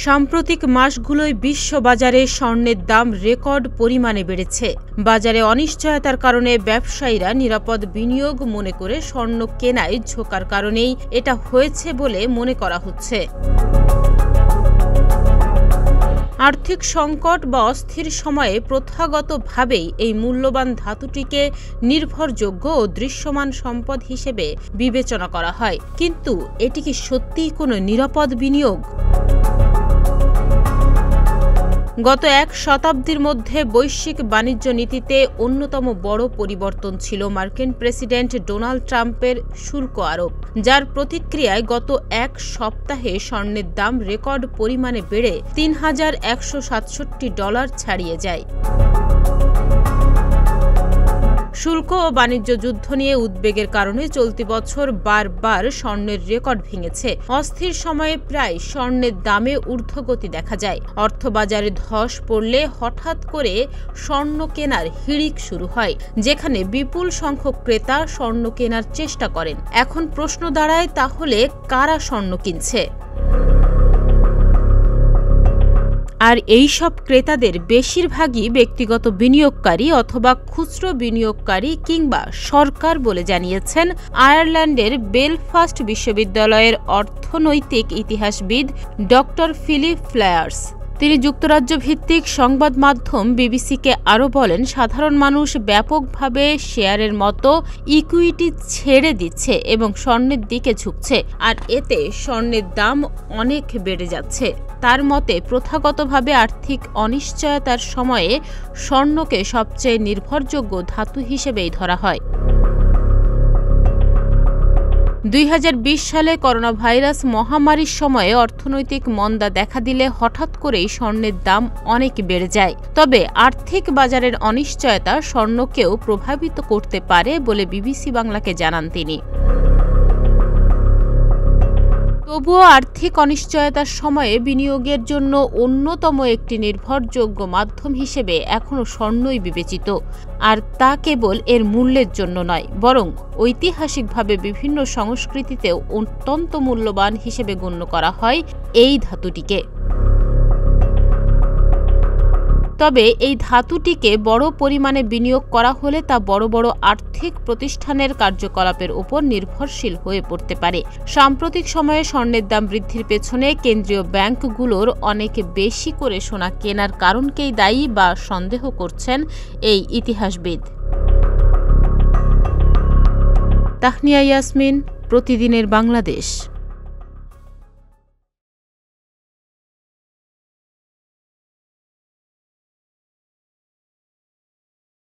সাম্প্রতিক মাসগুলোয় বিশ্ববাজারে স্বর্ণের দাম রেকর্ড পরিমাণে বেড়েছে। বাজারে অনিশ্চয়তার কারণে ব্যবসায়ীরা নিরাপদ বিনিয়োগ মনে করে স্বর্ণ কেনায় ঝোঁকার কারণেই এটা হয়েছে বলে মনে করা হচ্ছে। আর্থিক সংকট বা অস্থির সময়ে প্রথাগতভাবেই এই মূল্যবান ধাতুটিকে নির্ভরযোগ্য ও দৃশ্যমান সম্পদ হিসেবে বিবেচনা করা হয়। কিন্তু এটি কি সত্যিই কোনো নিরাপদ বিনিয়োগ? গত এক শতাব্দীর মধ্যে বৈশ্বিক বাণিজ্য নীতিতে অন্যতম বড় পরিবর্তন ছিল মার্কিন প্রেসিডেন্ট ডোনাল্ড ট্রাম্পের শুল্ক আরোপ, যার প্রতিক্রিয়ায় গত এক সপ্তাহে স্বর্ণের দাম রেকর্ড পরিমাণে বেড়ে $৩,১৬৭ ছাড়িয়ে যায়। শুল্ক ও বাণিজ্য যুদ্ধ নিয়ে উদ্বেগের কারণে চলতি বছর বারবার স্বর্ণের রেকর্ড ভেঙেছে। অস্থির সময়ে প্রায় স্বর্ণের দামে ঊর্ধ্বগতি দেখা যায়। অর্থবাজারে ধস পড়লে হঠাৎ করে স্বর্ণ কেনার হিড়িক শুরু হয়, যেখানে বিপুল সংখ্যক ক্রেতা স্বর্ণ কেনার চেষ্টা করেন। এখন প্রশ্ন দাঁড়ায়, তাহলে কারা স্বর্ণ কিনছে? আর এই সব ক্রেতাদের বেশিরভাগই ব্যক্তিগত বিনিয়োগকারী অথবা খুচরো বিনিয়োগকারী কিংবা সরকার বলে জানিয়েছেন আয়ারল্যান্ডের বেলফাস্ট বিশ্ববিদ্যালয়ের অর্থনৈতিক ইতিহাসবিদ ডক্টর ফিলিপ ফ্লায়ার্স। তিনি যুক্তরাজ্য ভিত্তিক সংবাদ মাধ্যম বিবিসিকে আরও বলেন, সাধারণ মানুষ ব্যাপকভাবে শেয়ারের মতো ইকুইটি ছেড়ে দিচ্ছে এবং স্বর্ণের দিকে ঝুঁকছে, আর এতে স্বর্ণের দাম অনেক বেড়ে যাচ্ছে। তার মতে, প্রথাগতভাবে আর্থিক অনিশ্চয়তার সময়ে স্বর্ণকে সবচেয়ে নির্ভরযোগ্য ধাতু হিসেবেই ধরা হয়। 2020 সালে করোনা ভাইরাস মহামারীর সময়ে অর্থনৈতিক মন্দা দেখা দিলে হঠাৎ করেই স্বর্ণের দাম অনেক বেড়ে যায়। তবে আর্থিক বাজারের অনিশ্চয়তা স্বর্ণকেও প্রভাবিত করতে পারে বলে বিবিসি বাংলাকে জানান তিনি। তবুও আর্থিক অনিশ্চয়তার সময়ে বিনিয়োগের জন্য অন্যতম একটি নির্ভরযোগ্য মাধ্যম হিসেবে এখনও স্বর্ণই বিবেচিত। আর তা কেবল এর মূল্যের জন্য নয়, বরং ঐতিহাসিকভাবে বিভিন্ন সংস্কৃতিতেও অত্যন্ত মূল্যবান হিসেবে গণ্য করা হয় এই ধাতুটিকে। তবে এই ধাতুটিকে বড় পরিমাণে বিনিয়োগ করা হলে তা বড় বড় আর্থিক প্রতিষ্ঠানের কার্যকলাপের উপর নির্ভরশীল হয়ে পড়তে পারে। সাম্প্রতিক সময়ে স্বর্ণের দাম বৃদ্ধির পেছনে কেন্দ্রীয় ব্যাংকগুলোর অনেক বেশি করে সোনা কেনার কারণকেই দায়ী বা সন্দেহ করছেন এই ইতিহাসবিদ। তাহনিয়া ইয়াসমিন, প্রতিদিনের বাংলাদেশ।